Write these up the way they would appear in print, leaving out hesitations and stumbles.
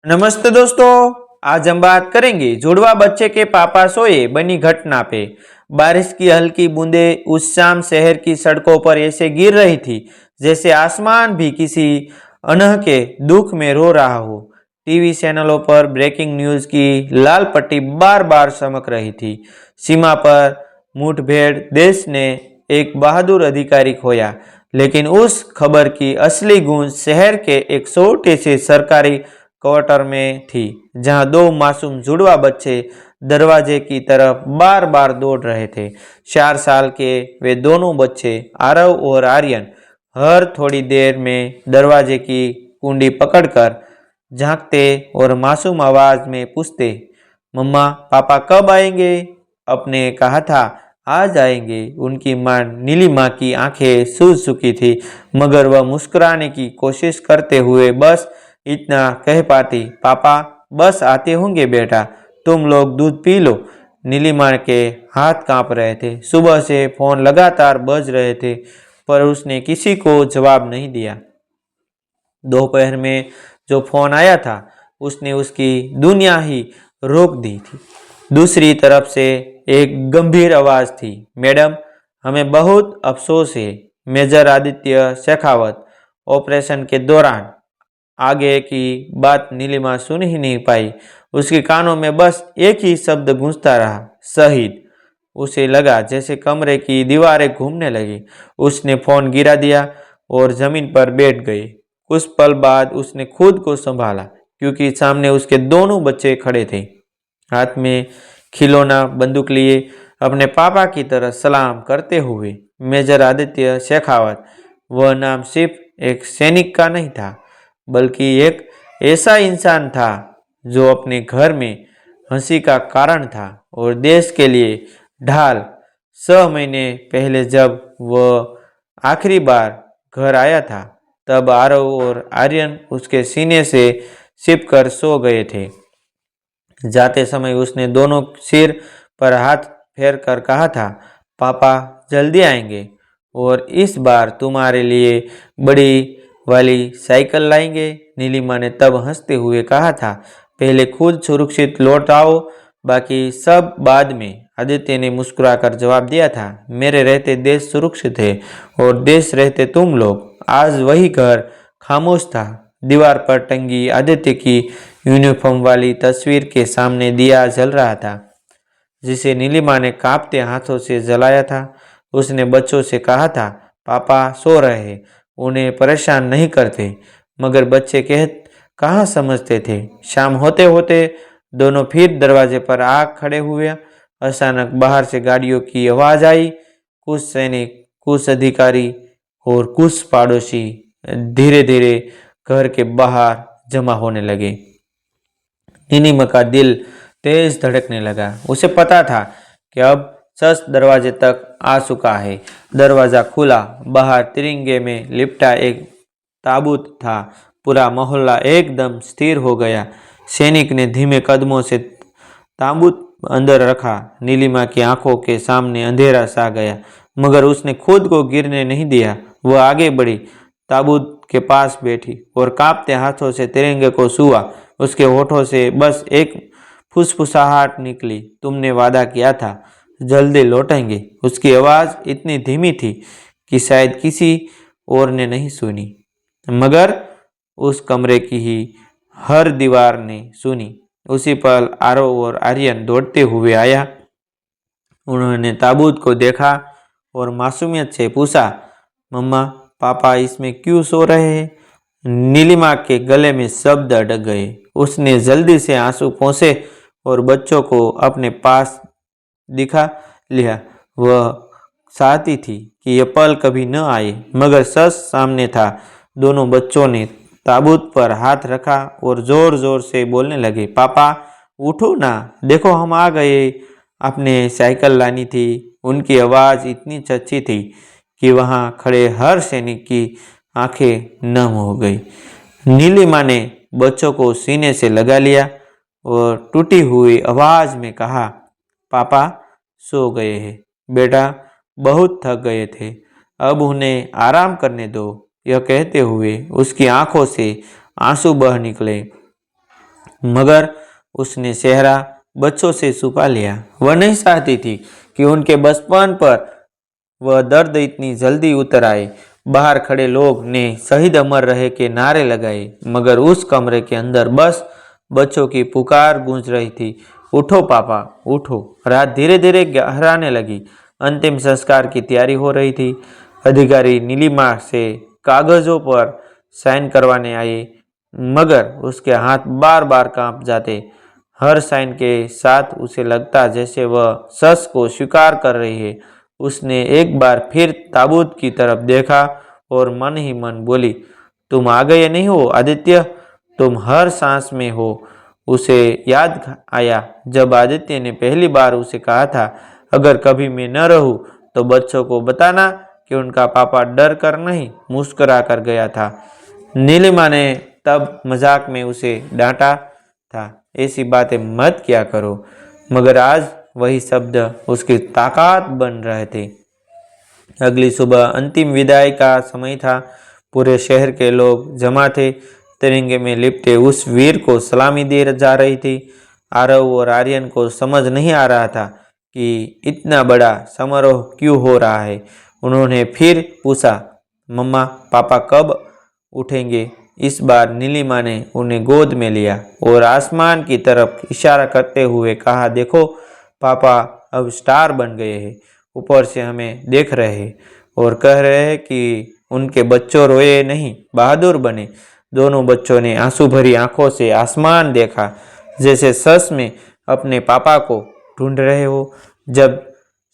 नमस्ते दोस्तों। आज हम बात करेंगे जुड़वा बच्चे के पापा सोए बनी घटना पे। बारिश की हल्की बूंदें उस शाम शहर की सड़कों पर ऐसे गिर रही थी जैसे आसमान भी किसी अनहके दुख में रो रहा हो। टीवी चैनलों पर ब्रेकिंग न्यूज की लाल पट्टी बार बार चमक रही थी। सीमा पर मुठभेड़, देश ने एक बहादुर अधिकारी खोया। लेकिन उस खबर की असली गूंज शहर के एक छोटे से सरकारी क्वार्टर में थी, जहां दो मासूम जुड़वा बच्चे दरवाजे की तरफ बार बार दौड़ रहे थे। 4 साल के वे दोनों बच्चे आरव और आर्यन हर थोड़ी देर में दरवाजे की कुंडी पकड़कर झांकते और मासूम आवाज में पूछते, मम्मा पापा कब आएंगे? अपने कहा था आज आएंगे। उनकी मां नीलिमा की आंखें सूज चुकी थी, मगर वह मुस्कुराने की कोशिश करते हुए बस इतना कह पाती, पापा बस आते होंगे बेटा, तुम लोग दूध पी लो। नीलिमा के हाथ कांप रहे थे। सुबह से फोन लगातार बज रहे थे, पर उसने किसी को जवाब नहीं दिया। दोपहर में जो फोन आया था उसने उसकी दुनिया ही रोक दी थी। दूसरी तरफ से एक गंभीर आवाज थी, मैडम हमें बहुत अफसोस है, मेजर आदित्य शेखावत ऑपरेशन के दौरान। आगे की बात नीलिमा सुन ही नहीं पाई। उसके कानों में बस एक ही शब्द गूंजता रहा, शहीद। उसे लगा जैसे कमरे की दीवारें घूमने लगी। उसने फोन गिरा दिया और जमीन पर बैठ गई। कुछ पल बाद उसने खुद को संभाला, क्योंकि सामने उसके दोनों बच्चे खड़े थे, हाथ में खिलौना बंदूक लिए, अपने पापा की तरह सलाम करते हुए। मेजर आदित्य शेखावत, वह नाम सिर्फ एक सैनिक का नहीं था, बल्कि एक ऐसा इंसान था जो अपने घर में हंसी का कारण था और देश के लिए ढाल। 6 महीने पहले जब वह आखिरी बार घर आया था, तब आरव और आर्यन उसके सीने से छिपकर सो गए थे। जाते समय उसने दोनों सिर पर हाथ फेर कर कहा था, पापा जल्दी आएंगे और इस बार तुम्हारे लिए बड़ी वाली साइकिल लाएंगे। नीलिमा ने तब हंसते हुए कहा था, पहले खुद सुरक्षित लौट आओ, बाकी सब बाद में। आदित्य ने मुस्कुराकर जवाब दिया था, मेरे रहते देश सुरक्षित है और देश रहते तुम लोग। आज वही घर खामोश था। दीवार पर टंगी आदित्य की यूनिफॉर्म वाली तस्वीर के सामने दिया जल रहा था, जिसे नीलिमा ने कांपते हाथों से जलाया था। उसने बच्चों से कहा था, पापा सो रहे हैं, उन्हें परेशान नहीं करते, मगर बच्चे कहाँ समझते थे। शाम होते होते दोनों फिर दरवाजे पर आ खड़े हुए। अचानक बाहर से गाड़ियों की आवाज आई। कुछ सैनिक, कुछ अधिकारी और कुछ पड़ोसी धीरे धीरे घर के बाहर जमा होने लगे। नीलिमा का दिल तेज धड़कने लगा। उसे पता था कि अब सच दरवाजे तक आ चुका है। दरवाजा खुला। बाहर तिरंगे में लिपटा एक ताबूत था। पूरा मोहल्ला एकदम स्थिर हो गया। सैनिक ने धीमे कदमों से ताबूत अंदर रखा। नीलिमा की आंखों के सामने अंधेरा सा गया, मगर उसने खुद को गिरने नहीं दिया। वह आगे बढ़ी, ताबूत के पास बैठी और कांपते हाथों से तिरंगे को छुआ। उसके होठों से बस एक फुसफुसाहट निकली, तुमने वादा किया था जल्दी लौटेंगे। उसकी आवाज इतनी धीमी थी कि शायद किसी और ने नहीं सुनी, मगर उस कमरे की ही हर दीवार ने सुनी। उसी पल आरव और आर्यन दौड़ते हुए आया। उन्होंने ताबूत को देखा और मासूमियत से पूछा, मम्मा पापा इसमें क्यों सो रहे हैं? नीलिमा के गले में शब्द अटक गए। उसने जल्दी से आंसू पोंछे और बच्चों को अपने पास दिखा लिया। वह चाहती थी कि यह पल कभी न आए, मगर सच सामने था। दोनों बच्चों ने ताबूत पर हाथ रखा और जोर जोर से बोलने लगे, पापा उठो ना, देखो हम आ गए। आपने साइकिल लानी थी। उनकी आवाज इतनी सच्ची थी कि वहां खड़े हर सैनिक की आंखें नम हो गई। नीलिमा ने बच्चों को सीने से लगा लिया और टूटी हुई आवाज में कहा, पापा सो गए हैं बेटा, बहुत थक गए थे, अब उन्हें आराम करने दो। यह कहते हुए उसकी आंखों से आंसू बह निकले। मगर उसने चेहरा बच्चों से छुपा लिया। वह नहीं चाहती थी कि उनके बचपन पर वह दर्द इतनी जल्दी उतर आए। बाहर खड़े लोग ने शहीद अमर रहे के नारे लगाए, मगर उस कमरे के अंदर बस बच्चों की पुकार गूंज रही थी। उठो पापा, उठो। रात धीरे धीरे गहराने लगी। अंतिम संस्कार की तैयारी हो रही थी। अधिकारी नीलिमा से कागजों पर साइन करवाने आए, मगर उसके हाथ बार बार कांप जाते। हर साइन के साथ उसे लगता जैसे वह सच को स्वीकार कर रही है। उसने एक बार फिर ताबूत की तरफ देखा और मन ही मन बोली, तुम आ गए नहीं हो आदित्य, तुम हर सांस में हो। उसे याद आया जब आदित्य ने पहली बार उसे कहा था, अगर कभी मैं न रहूं तो बच्चों को बताना कि उनका पापा डर कर नहीं, मुस्कुरा कर गया था। नीलिमा ने तब मजाक में उसे डांटा था, ऐसी बातें मत किया करो, मगर आज वही शब्द उसकी ताकत बन रहे थे। अगली सुबह अंतिम विदाई का समय था। पूरे शहर के लोग जमा थे। तिरंगे में लिपटे उस वीर को सलामी दे जा रही थी। आरव और आर्यन को समझ नहीं आ रहा था कि इतना बड़ा समारोह क्यों हो रहा है। उन्होंने फिर पूछा, मम्मा पापा कब उठेंगे? इस बार नीलिमा ने उन्हें गोद में लिया और आसमान की तरफ इशारा करते हुए कहा, देखो पापा अब स्टार बन गए हैं, ऊपर से हमें देख रहे हैं और कह रहे हैं कि उनके बच्चों रोए नहीं, बहादुर बने। दोनों बच्चों ने आंसू भरी आंखों से आसमान देखा, जैसे सच में अपने पापा को ढूंढ रहे हो। जब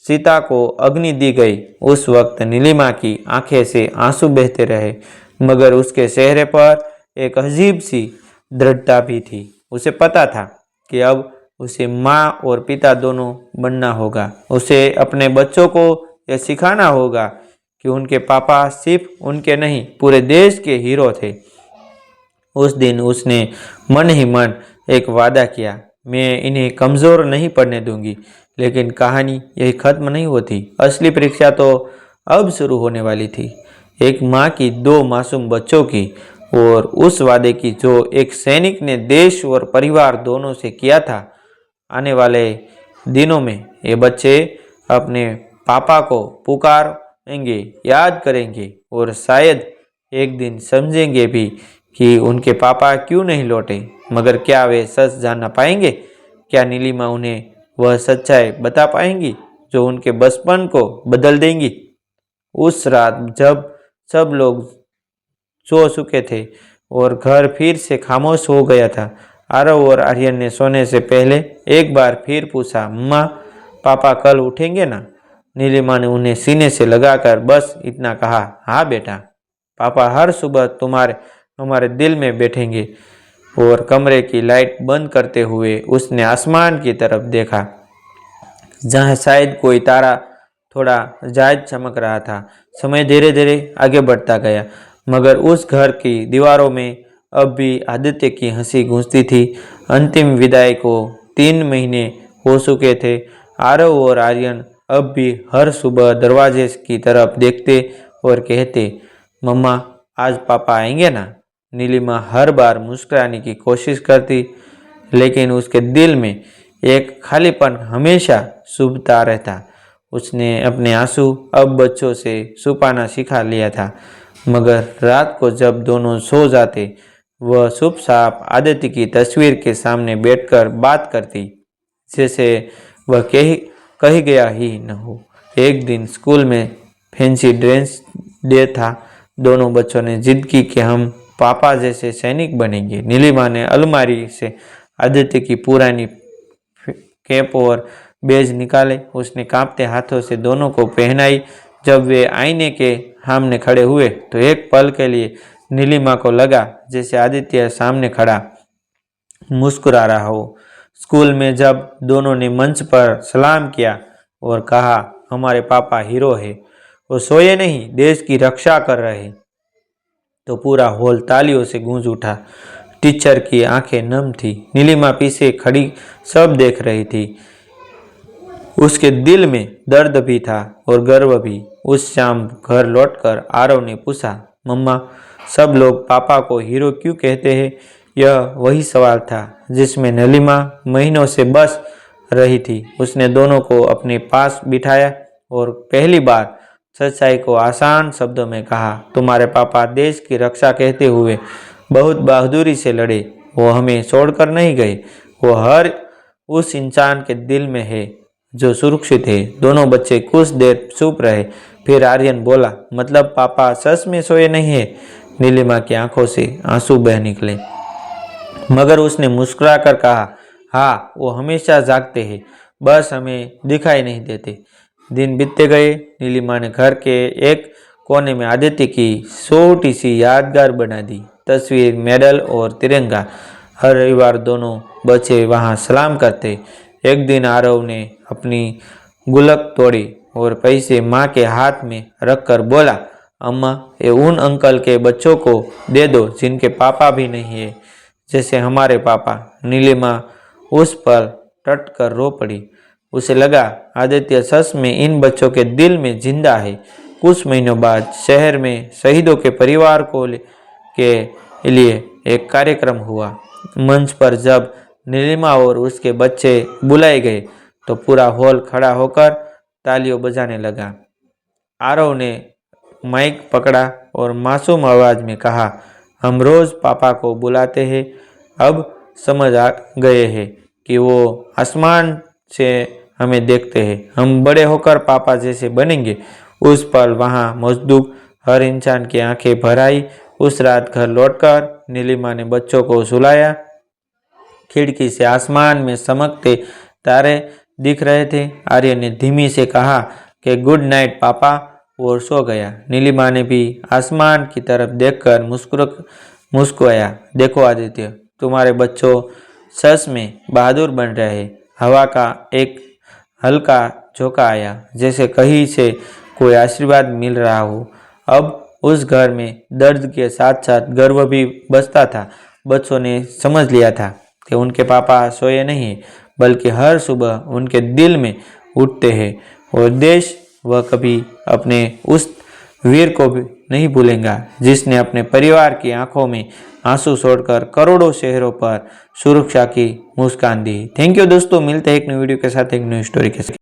सीता को अग्नि दी गई उस वक्त नीलिमा की आंखें से आंसू बहते रहे, मगर उसके चेहरे पर एक अजीब सी दृढ़ता भी थी। उसे पता था कि अब उसे माँ और पिता दोनों बनना होगा। उसे अपने बच्चों को यह सिखाना होगा कि उनके पापा सिर्फ उनके नहीं, पूरे देश के हीरो थे। उस दिन उसने मन ही मन एक वादा किया, मैं इन्हें कमज़ोर नहीं पड़ने दूंगी। लेकिन कहानी यही खत्म नहीं होती। असली परीक्षा तो अब शुरू होने वाली थी। एक माँ की, दो मासूम बच्चों की और उस वादे की जो एक सैनिक ने देश और परिवार दोनों से किया था। आने वाले दिनों में ये बच्चे अपने पापा को पुकारेंगे, याद करेंगे और शायद एक दिन समझेंगे भी कि उनके पापा क्यों नहीं लौटे। मगर क्या वे सच जानना पाएंगे? क्या नीलिमा उन्हें वह सच्चाई बता पाएंगी जो उनके बचपन को बदल देंगी? उस रात जब सब लोग सो चुके थे और घर फिर से खामोश हो गया था, आरव और आर्यन ने सोने से पहले एक बार फिर पूछा, माँ पापा कल उठेंगे ना? नीलिमा ने उन्हें सीने से लगाकर बस इतना कहा, हाँ बेटा, पापा हर सुबह हमारे दिल में बैठेंगे। और कमरे की लाइट बंद करते हुए उसने आसमान की तरफ देखा, जहाँ शायद कोई तारा थोड़ा जायद चमक रहा था। समय धीरे धीरे आगे बढ़ता गया, मगर उस घर की दीवारों में अब भी आदित्य की हंसी गूंजती थी। अंतिम विदाई को 3 महीने हो चुके थे। आरव और आर्यन अब भी हर सुबह दरवाजे की तरफ देखते और कहते, मम्मा आज पापा आएंगे ना? नीलिमा हर बार मुस्कुराने की कोशिश करती, लेकिन उसके दिल में एक खालीपन हमेशा चुभता रहता। उसने अपने आंसू अब बच्चों से छुपाना सिखा लिया था, मगर रात को जब दोनों सो जाते, वह चुपचाप आदित्य की तस्वीर के सामने बैठकर बात करती, जैसे वह कही गया ही न हो। एक दिन स्कूल में फैंसी ड्रेस डे था। दोनों बच्चों ने जिद की कि हम पापा जैसे सैनिक बनेंगे। नीलिमा ने अलमारी से आदित्य की पुरानी कैप और बेज निकाले। उसने कांपते हाथों से दोनों को पहनाई। जब वे आईने के सामने खड़े हुए तो एक पल के लिए नीलिमा को लगा जैसे आदित्य सामने खड़ा मुस्कुरा रहा हो। स्कूल में जब दोनों ने मंच पर सलाम किया और कहा, हमारे पापा हीरो है, वो सोए नहीं, देश की रक्षा कर रहे, तो पूरा हॉल तालियों से गूंज उठा। टीचर की आंखें नम थी। नीलिमा पीछे खड़ी सब देख रही थी। उसके दिल में दर्द भी था और गर्व भी। उस शाम घर लौटकर आरव ने पूछा, मम्मा सब लोग पापा को हीरो क्यों कहते हैं? यह वही सवाल था जिसमें नीलिमा महीनों से बस रही थी। उसने दोनों को अपने पास बिठाया और पहली बार सच्चाई को आसान शब्दों में कहा, तुम्हारे पापा देश की रक्षा कहते हुए बहुत बहादुरी से लड़े। वो हमें छोड़कर नहीं गए। वो हर उस इंसान के दिल में है जो सुरक्षित है। दोनों बच्चे कुछ देर चुप रहे। फिर आर्यन बोला, मतलब पापा सच में सोए नहीं है? नीलिमा की आंखों से आंसू बह निकले, मगर उसने मुस्कुराकर कहा, हाँ, वो हमेशा जागते हैं, बस हमें दिखाई नहीं देते। दिन बीतते गए। नीलिमा ने घर के एक कोने में आदित्य की छोटी सी यादगार बना दी, तस्वीर, मेडल और तिरंगा। हर रविवार दोनों बच्चे वहां सलाम करते। एक दिन आरव ने अपनी गुल्लक तोड़ी और पैसे माँ के हाथ में रखकर बोला, अम्मा, ये उन अंकल के बच्चों को दे दो जिनके पापा भी नहीं है, जैसे हमारे पापा। नीलिमा उस पर टट कर रो पड़ी। उसे लगा आदित्य सच में इन बच्चों के दिल में जिंदा है। कुछ महीनों बाद शहर में शहीदों के परिवार के लिए एक कार्यक्रम हुआ। मंच पर जब नीलिमा और उसके बच्चे बुलाए गए तो पूरा हॉल खड़ा होकर तालियों बजाने लगा। आरव ने माइक पकड़ा और मासूम आवाज में कहा, हम रोज पापा को बुलाते हैं, अब समझ आ गए हैं कि वो आसमान से हमें देखते हैं। हम बड़े होकर पापा जैसे बनेंगे। उस पल वहां मौजूद हर इंसान की आंखें भर आई। उस रात घर लौटकर नीलिमा ने बच्चों को सुलाया। खिड़की से आसमान में चमकते तारे दिख रहे थे। आर्य ने धीमी से कहा कि गुड नाइट पापा, और सो गया। नीलिमा ने भी आसमान की तरफ देखकर मुस्कुराया, देखो आदित्य, तुम्हारे बच्चों सच में बहादुर बन रहे हैं। हवा का एक हल्का झोंका आया, जैसे कहीं से कोई आशीर्वाद मिल रहा हो। अब उस घर में दर्द के साथ साथ गर्व भी बसता था। बच्चों ने समझ लिया था कि उनके पापा सोए नहीं, बल्कि हर सुबह उनके दिल में उठते हैं। और देश वह कभी अपने उस वीर को भी नहीं भूलेगा जिसने अपने परिवार की आंखों में आंसू छोड़कर करोड़ों शहरों पर सुरक्षा की मुस्कान दी। थैंक यू दोस्तों, मिलते हैं एक नई वीडियो के साथ, एक नई स्टोरी के साथ।